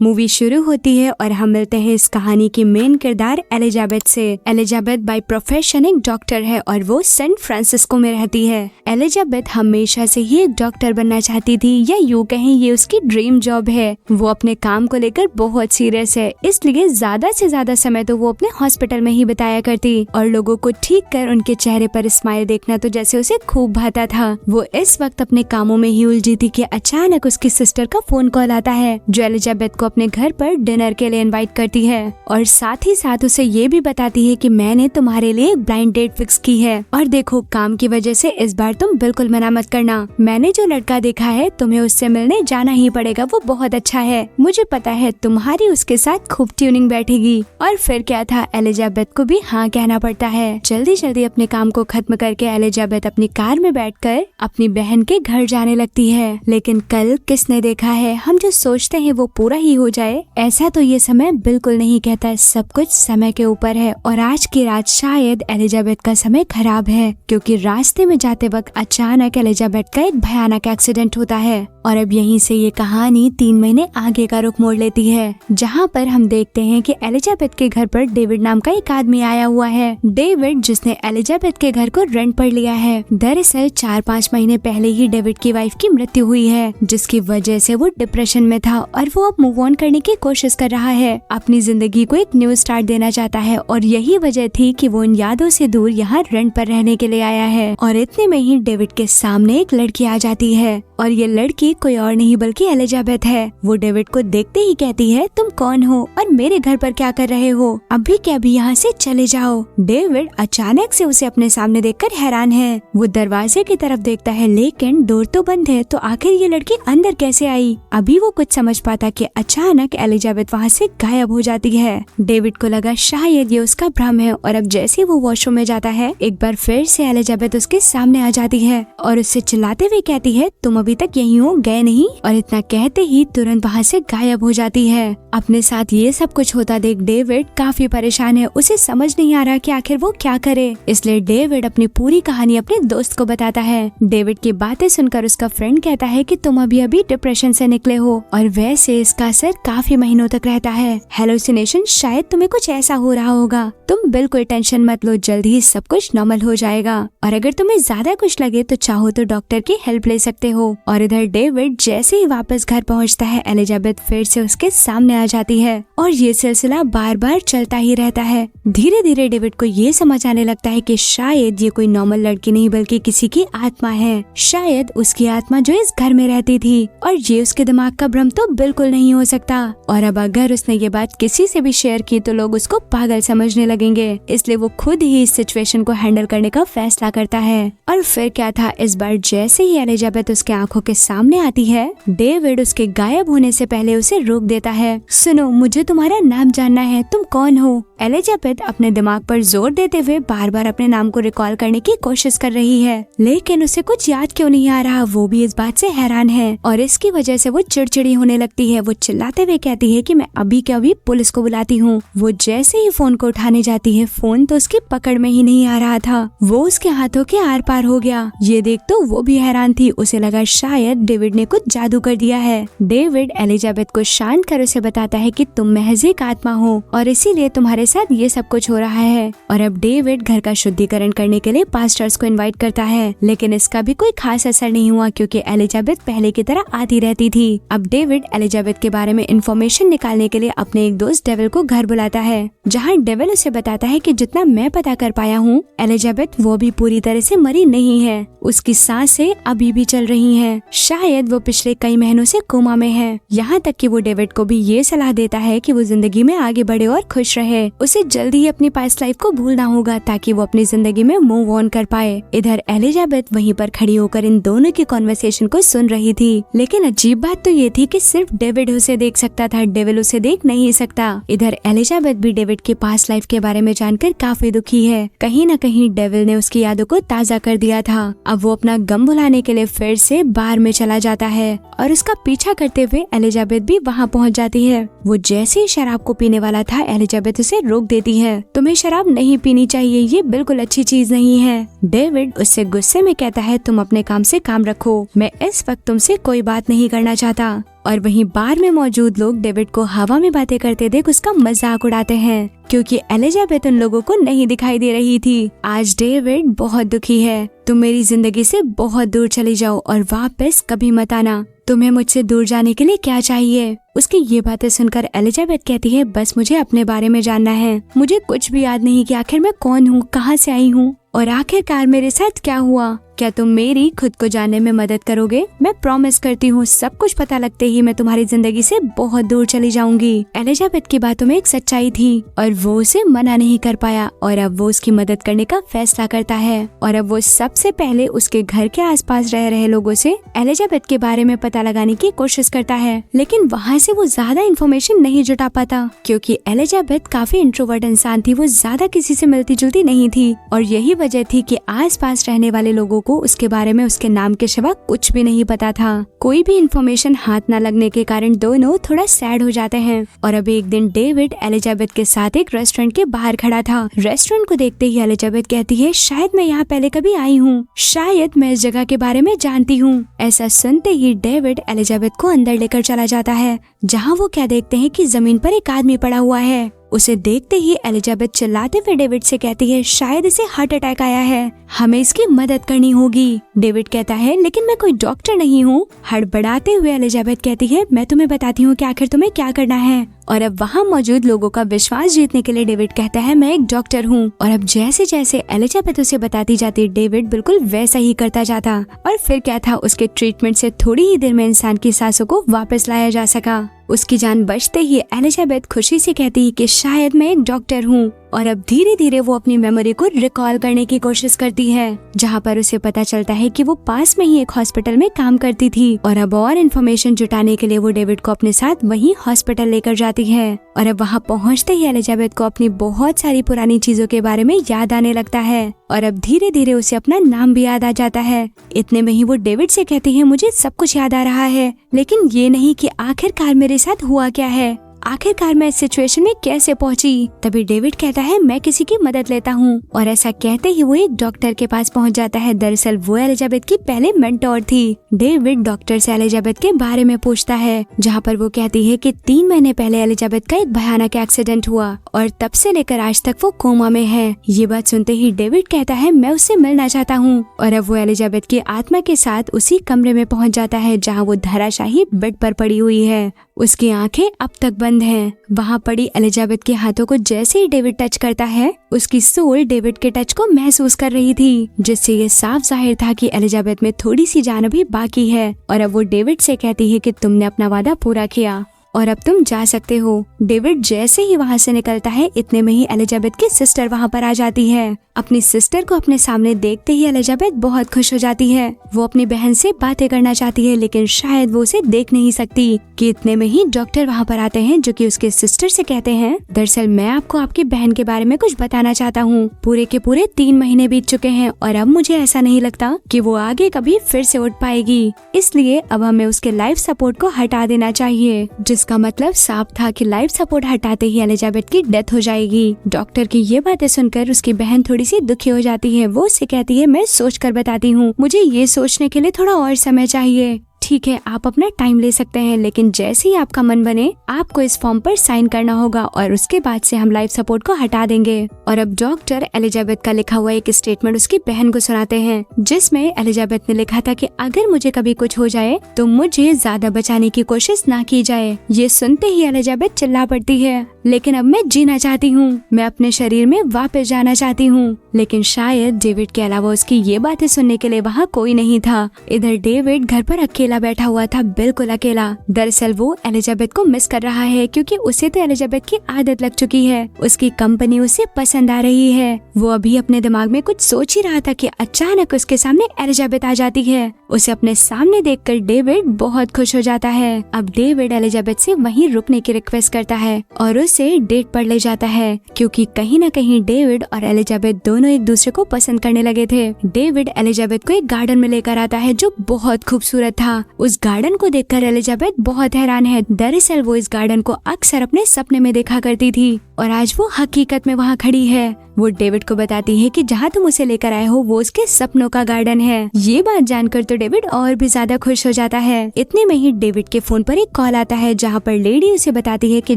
Movie शुरू होती है और हम मिलते हैं इस कहानी की मेन किरदार एलिजाबेथ से। एलिजाबेथ बाय प्रोफेशन एक डॉक्टर है और वो सैन फ्रांसिस्को में रहती है। एलिजाबेथ हमेशा से ही एक डॉक्टर बनना चाहती थी, या यूँ कहें ये उसकी ड्रीम जॉब है। वो अपने काम को लेकर बहुत सीरियस है, इसलिए ज्यादा से ज्यादा समय तो वो अपने हॉस्पिटल में ही बिताया करती और लोगों को ठीक कर उनके चेहरे पर स्माइल देखना तो जैसे उसे खूब भाता था। वो इस वक्त अपने कामों में ही उलझी थी कि अचानक उसकी सिस्टर का फोन कॉल आता है, जो एलिजाबेथ को अपने घर पर डिनर के लिए इनवाइट करती है और साथ ही साथ उसे ये भी बताती है कि मैंने तुम्हारे लिए एक ब्लाइंड डेट फिक्स की है और देखो काम की वजह से इस बार तुम बिल्कुल मना मत करना। मैंने जो लड़का देखा है तुम्हें उससे मिलने जाना ही पड़ेगा, वो बहुत अच्छा है। मुझे पता है तुम्हारी उसके साथ खूब ट्यूनिंग बैठेगी। और फिर क्या था, एलिजाबेथ को भी हाँ कहना पड़ता है। जल्दी जल्दी अपने काम को खत्म करके एलिजाबेथ अपनी कार में बैठकर अपनी बहन के घर जाने लगती है। लेकिन कल किसने देखा है, हम जो सोचते हैं वो पूरा ही हो जाए, ऐसा तो ये समय बिल्कुल नहीं कहता। सब कुछ समय के ऊपर है और आज की रात शायद एलिजाबेथ का समय खराब है, क्योंकि रास्ते में जाते वक्त अचानक एलिजाबेथ का एक भयानक एक्सीडेंट होता है। और अब यहीं से ये कहानी 3 महीने आगे का रुख मोड़ लेती है, जहाँ पर हम देखते हैं कि एलिजाबेथ के घर पर डेविड नाम का एक आदमी आया हुआ है। डेविड जिसने एलिजाबेथ के घर को रेंट पर लिया है। दरअसल 4-5 महीने पहले ही डेविड की वाइफ की मृत्यु हुई है, जिसकी वजह से वो डिप्रेशन में था और वो अब मूव ऑन करने की कोशिश कर रहा है। अपनी जिंदगी को एक न्यू स्टार्ट देना चाहता है और यही वजह थी कि वो इन यादों से दूर यहाँ रेंट पर रहने के लिए आया है। और इतने में ही डेविड के सामने एक लड़की आ जाती है और ये लड़की कोई और नहीं बल्कि एलिजाबेथ है। वो डेविड को देखते ही कहती है, तुम कौन हो और मेरे घर पर क्या कर रहे हो? अभी के अभी यहाँ से चले जाओ। डेविड अचानक से उसे अपने सामने देखकर हैरान है। वो दरवाजे की तरफ देखता है, लेकिन डोर तो बंद है, तो आखिर ये लड़की अंदर कैसे आई? अभी वो कुछ समझ पाता कि अचानक एलिजाबेथ वहाँ से गायब हो जाती है। डेविड को लगा शायद ये उसका भ्रम है और अब जैसे वो वॉशरूम में जाता है, एक बार फिर से एलिजाबेथ उसके सामने आ जाती है और उससे चिल्लाते हुए कहती है, तुम अभी तक यहीं हो, गए नहीं? और इतना कहते ही तुरंत वहाँ से गायब हो जाती है। अपने साथ ये सब कुछ होता देख डेविड काफी परेशान है। उसे समझ नहीं आ रहा कि आखिर वो क्या करे, इसलिए डेविड अपनी पूरी कहानी अपने दोस्त को बताता है। डेविड की बातें सुनकर उसका फ्रेंड कहता है कि तुम अभी अभी डिप्रेशन से निकले हो और वैसे इसका असर काफी महीनों तक रहता है। हेलुसिनेशन, शायद तुम्हें कुछ ऐसा हो रहा होगा। तुम बिल्कुल टेंशन मत लो, जल्दी ही सब कुछ नॉर्मल हो जाएगा और अगर तुम्हें ज्यादा कुछ लगे तो चाहो तो डॉक्टर की हेल्प ले सकते हो। और इधर डेविड जैसे ही वापस घर पहुंचता है, एलिजाबेथ फिर से उसके सामने आ जाती है और ये सिलसिला बार बार चलता ही रहता है। धीरे धीरे डेविड को ये समझ आने लगता है कि शायद ये कोई नॉर्मल लड़की नहीं बल्कि किसी की आत्मा है। शायद उसकी आत्मा जो इस घर में रहती थी और ये उसके दिमाग का भ्रम तो बिल्कुल नहीं हो सकता। और अब अगर उसने ये बात किसी से भी शेयर की तो लोग उसको पागल समझने लगेंगे, इसलिए वो खुद ही इस सिचुएशन को हैंडल करने का फैसला करता है। और फिर क्या था, इस बार जैसे ही एलिजाबेथ उसके आंखों के सामने आती है, डेविड उसके गायब होने से पहले उसे रोक देता है। सुनो, मुझे तुम्हारा नाम जानना है, तुम कौन हो? एलिजाबेथ अपने दिमाग पर जोर देते हुए बार बार अपने नाम को रिकॉल करने की कोशिश कर रही है, लेकिन उसे कुछ याद क्यों नहीं आ रहा। वो भी इस बात से हैरान है और इसकी वजह से वो चिड़चिड़ी होने लगती है। वो चिल्लाते हुए कहती है कि मैं अभी के अभी पुलिस को बुलाती हूँ। वो जैसे ही फोन को उठाने जाती है, फोन तो उसकी पकड़ में ही नहीं आ रहा था, वो उसके हाथों के आर पार हो गया। ये देख तो वो भी हैरान थी, उसे लगा शायद डेविड ने कुछ जादू कर दिया है। डेविड एलिजाबेथ को शांत कर उसे बताता है कि तुम महज एक आत्मा हो और इसीलिए तुम्हारे साथ ये सब कुछ हो रहा है। और अब डेविड घर का शुद्धिकरण करने के लिए पास्टर्स को इनवाइट करता है, लेकिन इसका भी कोई खास असर नहीं हुआ क्योंकि एलिजाबेथ पहले की तरह आती रहती थी। अब डेविड एलिजाबेथ के बारे में इंफॉर्मेशन निकालने के लिए अपने एक दोस्त डेविल को घर बुलाता है, जहाँ डेविल उसे बताता है कि जितना मैं पता कर पाया हूँ, एलिजाबेथ वो भी पूरी तरह से मरी नहीं है, उसकी सांसें अभी भी चल रही हैं। शायद वो पिछले कई महीनों से कोमा में है। यहाँ तक कि वो डेविड को भी ये सलाह देता है कि वो जिंदगी में आगे बढ़े और खुश रहे। उसे जल्दी ही अपनी पास्ट लाइफ को भूलना होगा ताकि वो अपनी जिंदगी में मूव ऑन कर पाए। इधर एलिजाबेथ वहीं पर खड़ी होकर इन दोनों की कॉन्वर्सेशन को सुन रही थी, लेकिन अजीब बात तो ये थी कि सिर्फ डेविड उसे देख सकता था, डेविल उसे देख नहीं सकता। इधर एलिजाबेथ भी डेविड के पास्ट लाइफ के बारे में जानकर काफी दुखी है। कहीं न कहीं डेविल ने उसकी यादों को ताजा कर दिया था। अब वो अपना गम भुलाने के लिए फिर से बार में चला जाता है और उसका पीछा करते हुए एलिजाबेथ भी वहाँ पहुँच जाती है। वो जैसे ही शराब को पीने वाला था, एलिजाबेथ उसे रोक देती है। तुम्हें शराब नहीं पीनी चाहिए, ये बिल्कुल अच्छी चीज नहीं है। डेविड उससे गुस्से में कहता है, तुम अपने काम से काम रखो, मैं इस वक्त तुमसे कोई बात नहीं करना चाहता। और वहीं बार में मौजूद लोग डेविड को हवा में बातें करते देख उसका मजाक उड़ाते हैं क्योंकि एलिजाबेथ उन लोगों को नहीं दिखाई दे रही थी। आज डेविड बहुत दुखी है। तुम मेरी जिंदगी से बहुत दूर चली जाओ और वापस कभी मत आना। तुम्हें मुझसे दूर जाने के लिए क्या चाहिए? उसकी ये बातें सुनकर एलिजाबेथ कहती है, बस मुझे अपने बारे में जानना है। मुझे कुछ भी याद नहीं कि आखिर मैं कौन हूँ, कहाँ से आई हूँ और आखिरकार मेरे साथ क्या हुआ। क्या तुम मेरी खुद को जानने में मदद करोगे? मैं प्रॉमिस करती हूँ सब कुछ पता लगते ही मैं तुम्हारी जिंदगी से बहुत दूर चली जाऊंगी। एलिजाबेथ की बातों में एक सच्चाई थी और वो उसे मना नहीं कर पाया और अब वो उसकी मदद करने का फैसला करता है और अब वो सबसे पहले उसके घर के आसपास रह रहे लोगों से एलिजाबेथ के बारे में पता लगाने की कोशिश करता है, लेकिन वहाँ से वो ज्यादा इन्फॉर्मेशन नहीं जुटा पाता क्योंकि एलिजाबेथ काफी इंट्रोवर्ट इंसान थी। वो ज्यादा किसी से मिलती जुलती नहीं थी और यही वजह थी कि आसपास रहने वाले लोगों को उसके बारे में उसके नाम के सिवा कुछ भी नहीं पता था। कोई भी इन्फॉर्मेशन हाथ न लगने के कारण दोनों थोड़ा सैड हो जाते हैं और अब एक दिन डेविड एलिजाबेथ के साथ एक रेस्टोरेंट के बाहर खड़ा था। रेस्टोरेंट को देखते ही एलिजाबेथ कहती है, शायद मैं यहाँ पहले कभी आई हूँ, शायद मैं इस जगह के बारे में जानती हूँ। ऐसा सुनते ही डेविड एलिजाबेथ को अंदर लेकर चला जाता है जहाँ वो क्या देखते हैं कि जमीन पर एक आदमी पड़ा हुआ है। उसे देखते ही एलिजाबेथ चिल्लाते हुए डेविड से कहती है, शायद इसे हार्ट अटैक आया है, हमें इसकी मदद करनी होगी। डेविड कहता है, लेकिन मैं कोई डॉक्टर नहीं हूँ। हड़बड़ाते हुए एलिजाबेथ कहती है, मैं तुम्हें बताती हूँ कि आखिर तुम्हें क्या करना है। और अब वहाँ मौजूद लोगों का विश्वास जीतने के लिए डेविड कहता है, मैं एक डॉक्टर हूँ। और अब जैसे जैसे एलिजाबेथ उसे बताती जाती, डेविड बिल्कुल वैसा ही करता जाता और फिर क्या था, उसके ट्रीटमेंट से थोड़ी ही देर में इंसान की सांसों को वापस लाया जा सका। उसकी जान बचते ही एलिजाबेथ खुशी से कहती है कि शायद मैं एक डॉक्टर हूँ और अब धीरे धीरे वो अपनी मेमोरी को रिकॉल करने की कोशिश करती है जहाँ पर उसे पता चलता है कि वो पास में ही एक हॉस्पिटल में काम करती थी और अब और इन्फॉर्मेशन जुटाने के लिए वो डेविड को अपने साथ वहीं हॉस्पिटल लेकर जाती है और अब वहाँ पहुँचते ही एलिजाबेथ को अपनी बहुत सारी पुरानी चीजों के बारे में याद आने लगता है और अब धीरे धीरे उसे अपना नाम भी याद आ जाता है। इतने में ही वो डेविड से कहती है, मुझे सब कुछ याद आ रहा है, लेकिन ये नहीं कि आखिरकार मेरे साथ हुआ क्या है, आखिरकार मैं इस सिचुएशन में कैसे पहुंची। तभी डेविड कहता है, मैं किसी की मदद लेता हूँ और ऐसा कहते ही वो एक डॉक्टर के पास पहुंच जाता है। दरअसल वो एलिजाबेथ की पहले मेंटोर थी। डेविड डॉक्टर से एलिजाबेथ के बारे में पूछता है जहाँ पर वो कहती है कि 3 महीने पहले एलिजाबेथ का एक भयानक एक्सीडेंट हुआ और तब से लेकर आज तक वो कोमा में है। ये बात सुनते ही डेविड कहता है, मैं उससे मिलना चाहता हूँ और अब वो एलिजाबेथ की आत्मा के साथ उसी कमरे में पहुँच जाता है जहाँ वो धराशायी बेड पर पड़ी हुई है। उसकी आंखें अब तक बंद हैं। वहाँ पड़ी एलिजाबेथ के हाथों को जैसे ही डेविड टच करता है, उसकी सोल डेविड के टच को महसूस कर रही थी, जिससे ये साफ जाहिर था कि एलिजाबेथ में थोड़ी सी जान अभी बाकी है। और अब वो डेविड से कहती है कि तुमने अपना वादा पूरा किया और अब तुम जा सकते हो। डेविड जैसे ही वहाँ से निकलता है, इतने में ही एलिजाबेथ की सिस्टर वहाँ पर आ जाती है। अपनी सिस्टर को अपने सामने देखते ही एलिजाबेथ बहुत खुश हो जाती है। वो अपनी बहन से बातें करना चाहती है, लेकिन शायद वो उसे देख नहीं सकती कि इतने में ही डॉक्टर वहाँ पर आते हैं जो कि उसके सिस्टर से कहते हैं, दरअसल मैं आपको आपकी बहन के बारे में कुछ बताना चाहता हूँ। पूरे के पूरे 3 महीने बीत चुके हैं और अब मुझे ऐसा नहीं लगता कि वो आगे कभी फिर से उठ पाएगी, इसलिए अब हमें उसके लाइफ सपोर्ट को हटा देना चाहिए। जिसका मतलब साफ था कि लाइफ सपोर्ट हटाते ही एलिजाबेथ की डेथ हो जाएगी। डॉक्टर की ये बातें सुनकर उसकी बहन थोड़ी सी दुखी हो जाती है। वो उससे कहती है, मैं सोच कर बताती हूँ, मुझे ये सोचने के लिए थोड़ा और समय चाहिए। ठीक है, आप अपना टाइम ले सकते हैं, लेकिन जैसे ही आपका मन बने आपको इस फॉर्म पर साइन करना होगा और उसके बाद से हम लाइफ सपोर्ट को हटा देंगे। और अब डॉक्टर एलिजाबेथ का लिखा हुआ एक स्टेटमेंट उसकी बहन को सुनाते हैं, जिसमें एलिजाबेथ ने लिखा था कि अगर मुझे कभी कुछ हो जाए तो मुझे ज्यादा बचाने की कोशिश ना की जाए। ये सुनते ही एलिजाबेथ चिल्ला पड़ती है, लेकिन अब मैं जीना चाहती हूँ, मैं अपने शरीर में वापस जाना चाहती हूँ। लेकिन शायद डेविड के अलावा उसकी ये बातें सुनने के लिए वहाँ कोई नहीं था। इधर डेविड घर पर अकेला बैठा हुआ था, बिल्कुल अकेला। दरअसल वो एलिजाबेथ को मिस कर रहा है क्योंकि उसे तो एलिजाबेथ की आदत लग चुकी है, उसकी कंपनी उसे पसंद आ रही है। वो अभी अपने दिमाग में कुछ सोच ही रहा था कि अचानक उसके सामने एलिजाबेथ आ जाती है। उसे अपने सामने देखकर डेविड बहुत खुश हो जाता है। अब डेविड एलिजाबेथ से वहीं रुकने की रिक्वेस्ट करता है और उसे डेट पर ले जाता है, क्योंकि कहीं न कहीं डेविड और एलिजाबेथ दोनों एक दूसरे को पसंद करने लगे थे। डेविड एलिजाबेथ को एक गार्डन में लेकर आता है जो बहुत खूबसूरत था। उस गार्डन को देखकर एलिजाबेथ बहुत हैरान है। दरअसल वो इस गार्डन को अक्सर अपने सपने में देखा करती थी और आज वो हकीकत में वहाँ खड़ी है। वो डेविड को बताती है कि जहाँ तुम उसे लेकर आए हो वो उसके सपनों का गार्डन है। ये बात जानकर तो डेविड और भी ज्यादा खुश हो जाता है। इतने में ही डेविड के फोन पर एक कॉल आता है जहाँ पर लेडी उसे बताती है कि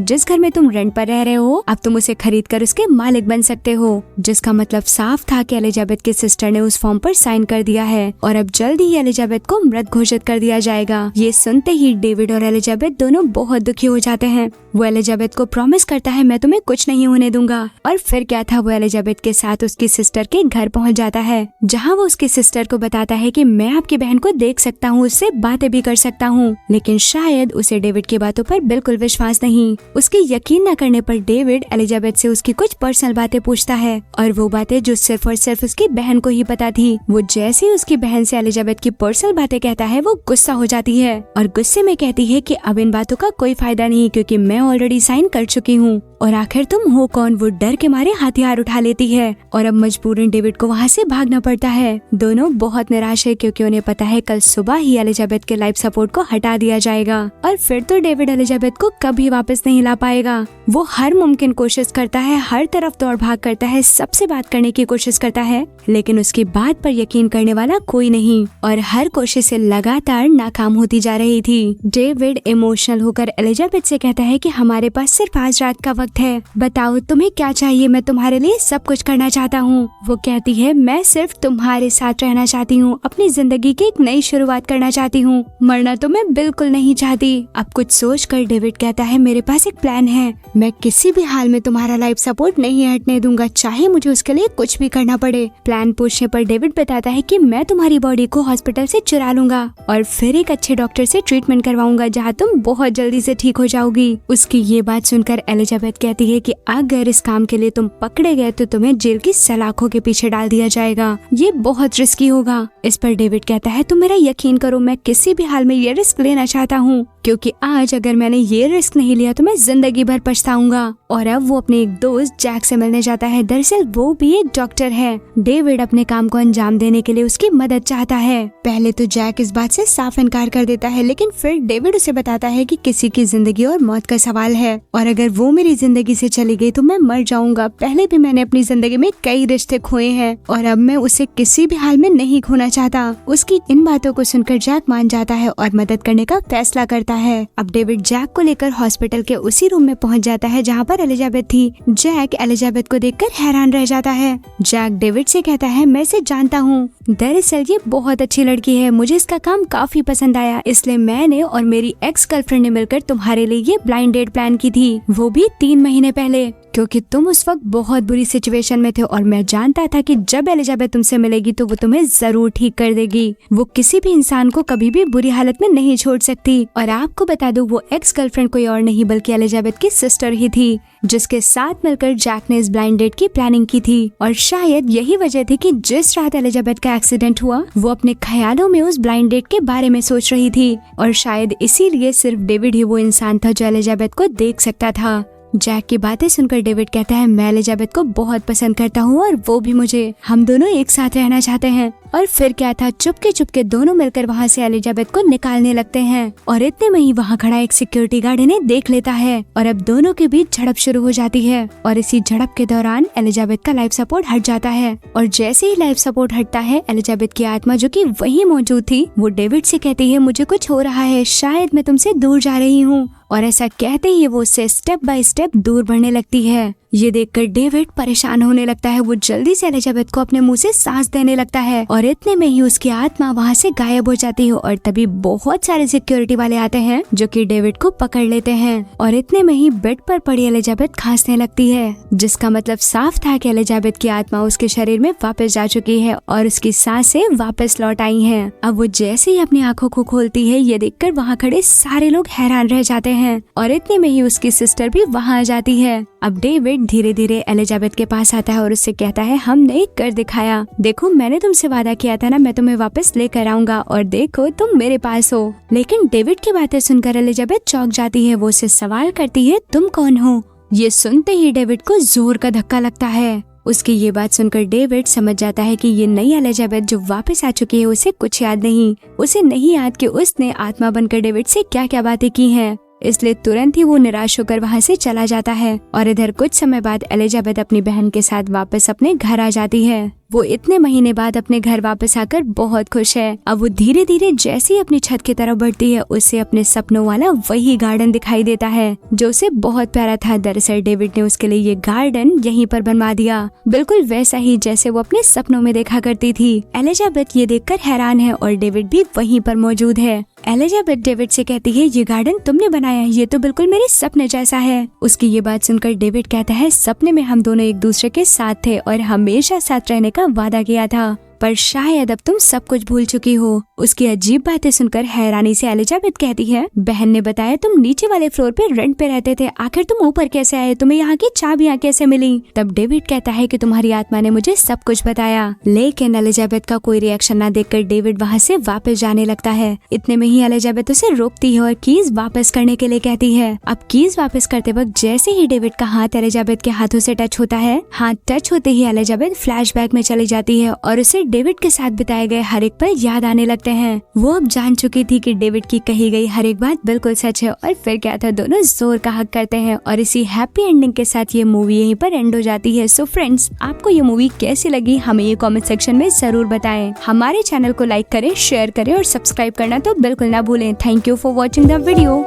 जिस घर में तुम रेंट पर रह रहे हो अब तुम उसे खरीद कर उसके मालिक बन सकते हो, जिसका मतलब साफ था कि एलिजाबेथ की सिस्टर ने उस फॉर्म पर साइन कर दिया है और अब जल्दी ही एलिजाबेथ को मृत घोषित कर दिया जाएगा। ये सुनते ही डेविड और एलिजाबेथ दोनों बहुत दुखी हो जाते हैं। वो एलिजाबेथ को प्रॉमिस करता है मैं तुम्हें कुछ नहीं होने दूंगा। और फिर क्या था, वो एलिजाबेथ के साथ उसकी सिस्टर के घर पहुंच जाता है जहां वो उसकी सिस्टर को बताता है कि मैं आपकी बहन को देख सकता हूं, उससे बातें भी कर सकता हूं। लेकिन शायद उसे डेविड की बातों पर बिल्कुल विश्वास नहीं। उसके यकीन न करने पर डेविड एलिजाबेथ से उसकी कुछ पर्सनल बातें पूछता है और वो बातें जो सिर्फ और सिर्फ उसकी बहन को ही पता थी। वो जैसे ही उसकी बहन से एलिजाबेथ की पर्सनल बातें कहता है वो गुस्सा हो जाती है और गुस्से में कहती है कि अब इन बातों का कोई फायदा नहीं क्योंकि मैं ऑलरेडी साइन कर चुकी हूँ और आखिर तुम हो कौन। वो डर के मारे हथियार उठा लेती है और अब मजबूरन डेविड को वहाँ से भागना पड़ता है। दोनों बहुत निराश है क्योंकि उन्हें पता है कल सुबह ही एलिजाबेथ के लाइफ सपोर्ट को हटा दिया जाएगा और फिर तो डेविड एलिजाबेथ को कभी वापस नहीं ला पाएगा। वो हर मुमकिन कोशिश करता है, हर तरफ दौड़ भाग करता है, सबसे बात करने की कोशिश करता है, लेकिन उसकी बात पर यकीन करने वाला कोई नहीं और हर कोशिश से लगातार नाकाम होती जा रही थी। डेविड इमोशनल होकर एलिजाबेथ से कहता है कि हमारे पास सिर्फ आज रात का वक्त है, बताओ तुम्हें क्या चाहिए, मैं तुम्हारे लिए सब कुछ करना चाहता हूँ। वो कहती है मैं सिर्फ तुम्हारे साथ रहना चाहती हूँ, अपनी जिंदगी की एक नई शुरुआत करना चाहती हूँ, मरना तो मैं बिल्कुल नहीं चाहती। अब कुछ सोच कर डेविड कहता है मेरे पास एक प्लान है, मैं किसी भी हाल में तुम्हारा लाइफ सपोर्ट नहीं हटने दूंगा, चाहे मुझे उसके लिए कुछ भी करना पड़े। प्लान पूछने पर डेविड बताता है कि मैं तुम्हारी बॉडी को हॉस्पिटल से चुरा लूंगा और फिर एक अच्छे डॉक्टर से ट्रीटमेंट करवाऊंगा जहाँ तुम बहुत जल्दी से ठीक हो जाओगी। उसकी ये बात सुनकर एलिजाबेथ कहती है कि अगर इस काम के लिए तुम पकड़े गए तो तुम्हें जेल की सलाखों के पीछे डाल दिया जाएगा, ये बहुत रिस्की होगा। इस पर डेविड कहता है तुम मेरा यकीन करो, मैं किसी भी हाल में ये रिस्क लेना चाहता हूँ क्योंकि आज अगर मैंने ये रिस्क नहीं लिया तो मैं जिंदगी भर पछताऊंगा। और अब वो अपने एक दोस्त जैक से मिलने जाता है, दरअसल वो भी एक डॉक्टर है। डेविड अपने काम को अंजाम देने के लिए उसकी मदद चाहता है। पहले तो जैक इस बात से साफ इनकार कर देता है, लेकिन फिर डेविड उसे बताता है कि किसी की जिंदगी और मौत का सवाल है और अगर वो मेरी जिंदगी से चली गई तो मैं मर जाऊंगा। पहले भी मैंने अपनी जिंदगी में कई रिश्ते खोए हैं और अब मैं उसे किसी भी हाल में नहीं खोना चाहता। उसकी इन बातों को सुनकर जैक मान जाता है और मदद करने का फैसला करता है। अब डेविड जैक को लेकर हॉस्पिटल के उसी रूम में पहुंच जाता है जहां पर एलिजाबेथ थी। जैक एलिजाबेथ को देखकर हैरान रह जाता है। जैक डेविड से कहता है मैं इसे जानता हूँ, दरअसल ये बहुत अच्छी लड़की है, मुझे इसका काम काफी पसंद आया, इसलिए मैंने और मेरी एक्स गर्लफ्रेंड ने मिलकर तुम्हारे लिए ये ब्लाइंड डेट प्लान की थी, वो भी 3 महीने पहले, क्योंकि तुम उस वक्त बहुत बुरी सिचुएशन में थे और मैं जानता था कि जब एलिजाबेथ तुमसे मिलेगी तो वो तुम्हें जरूर ठीक कर देगी। वो किसी भी इंसान को कभी भी बुरी हालत में नहीं छोड़ सकती। और आपको बता दूं वो एक्स गर्लफ्रेंड कोई और नहीं बल्कि एलिजाबेथ की सिस्टर ही थी, जिसके साथ मिलकर जैक ने इस ब्लाइंड डेट की प्लानिंग की थी। और शायद यही वजह थी कि जिस रात एलिजाबेथ का एक्सीडेंट हुआ वो अपने ख्यालों में उस ब्लाइंड डेट के बारे में सोच रही थी और शायद इसीलिए सिर्फ डेविड ही वो इंसान था जो एलिजाबेथ को देख सकता था। जैक की बातें सुनकर डेविड कहता है मैं एलिजाबेथ को बहुत पसंद करता हूँ और वो भी मुझे, हम दोनों एक साथ रहना चाहते हैं। और फिर क्या था, चुपके चुपके दोनों मिलकर वहाँ से एलिजाबेथ को निकालने लगते हैं और इतने में ही वहाँ खड़ा एक सिक्योरिटी गार्ड इन्हें देख लेता है और अब दोनों के बीच झड़प शुरू हो जाती है। और इसी झड़प के दौरान एलिजाबेथ का लाइफ सपोर्ट हट जाता है और जैसे ही लाइफ सपोर्ट हटता है एलिजाबेथ की आत्मा जो कि वहीं मौजूद थी वो डेविड से कहती है मुझे कुछ हो रहा है, शायद मैं तुमसे दूर जा रही हूँ। और ऐसा कहते ही वो उससे स्टेप बाय स्टेप दूर बढ़ने लगती है। ये देखकर डेविड परेशान होने लगता है। वो जल्दी से एलिजाबेथ को अपने मुंह से सांस देने लगता है और इतने में ही उसकी आत्मा वहाँ से गायब हो जाती है। और तभी बहुत सारे सिक्योरिटी वाले आते हैं जो कि डेविड को पकड़ लेते हैं और इतने में ही बेड पर पड़ी एलिजाबेथ खांसने लगती है, जिसका मतलब साफ था कि एलिजाबेथ की आत्मा उसके शरीर में वापस जा चुकी है और उसकी सांसें वापस लौट आई हैं। अब वो जैसे ही अपनी आंखों को खोलती है ये देखकर वहाँ खड़े सारे लोग हैरान रह जाते हैं और इतने में ही उसकी सिस्टर भी वहाँ आ जाती है। अब डेविड धीरे धीरे एलिजाबेथ के पास आता है और उससे कहता है हमने कर दिखाया, देखो मैंने तुमसे वादा किया था ना, मैं तुम्हें वापस लेकर आऊंगा और देखो तुम मेरे पास हो। लेकिन डेविड की बातें सुनकर एलिजाबेथ चौंक जाती है। वो उससे सवाल करती है तुम कौन हो। ये सुनते ही डेविड को जोर का धक्का लगता है। उसकी ये बात सुनकर डेविड समझ जाता है कि ये नई एलिजाबेथ जो वापस आ चुकी है उसे कुछ याद नहीं। उसे नहीं याद कि उसने आत्मा बनकर डेविड से क्या क्या बातें की हैं। इसलिए तुरंत ही वो निराश होकर वहाँ से चला जाता है। और इधर कुछ समय बाद एलिजाबेथ अपनी बहन के साथ वापस अपने घर आ जाती है। वो इतने महीने बाद अपने घर वापस आकर बहुत खुश है। अब वो धीरे धीरे जैसे ही अपनी छत की तरफ बढ़ती है, उसे अपने सपनों वाला वही गार्डन दिखाई देता है जो उसे बहुत प्यारा था। दरअसल डेविड ने उसके लिए ये गार्डन यहीं पर बनवा दिया, बिल्कुल वैसा ही जैसे वो अपने सपनों में देखा करती थी। एलिजाबेथ ये देखकर हैरान है और डेविड भी वहीं पर मौजूद है। एलिजाबेथ डेविड से कहती है, ये गार्डन तुमने बनाया है, ये तो बिल्कुल मेरे सपने जैसा है। उसकी ये बात सुनकर डेविड कहता है, सपने में हम दोनों एक दूसरे के साथ थे और हमेशा साथ रहने का वादा किया था, पर शायद अब तुम सब कुछ भूल चुकी हो। उसकी अजीब बातें सुनकर हैरानी से एलिजाबेथ कहती है, बहन ने बताया तुम नीचे वाले फ्लोर पे रेंट पे रहते थे, आखिर तुम ऊपर कैसे आए, तुम्हें यहाँ की चाबियाँ कैसे मिली? तब डेविड कहता है कि तुम्हारी आत्मा ने मुझे सब कुछ बताया। लेकिन एलिजाबेथ का कोई रिएक्शन न देखकर डेविड वहाँ से वापस जाने लगता है। इतने में ही एलिजाबेथ उसे रोकती है और कीज वापस करने के लिए कहती है। अब कीज वापस करते वक्त जैसे ही डेविड का हाथ एलिजाबेथ के हाथों से टच होता है, हाथ टच होते ही एलिजाबेथ फ्लैशबैक में चली जाती है और उसे डेविड के साथ बिताए गए हर एक पल याद आने लगते हैं। वो अब जान चुकी थी कि डेविड की कही गई हर एक बात बिल्कुल सच है। और फिर क्या था, दोनों जोर का हक करते हैं और इसी हैप्पी एंडिंग के साथ ये मूवी यहीं पर एंड हो जाती है। सो फ्रेंड्स, आपको ये मूवी कैसी लगी हमें ये कमेंट सेक्शन में जरूर बताएं। हमारे चैनल को लाइक करें, शेयर करें और सब्सक्राइब करना तो बिल्कुल ना भूलें। Thank you for watching the video.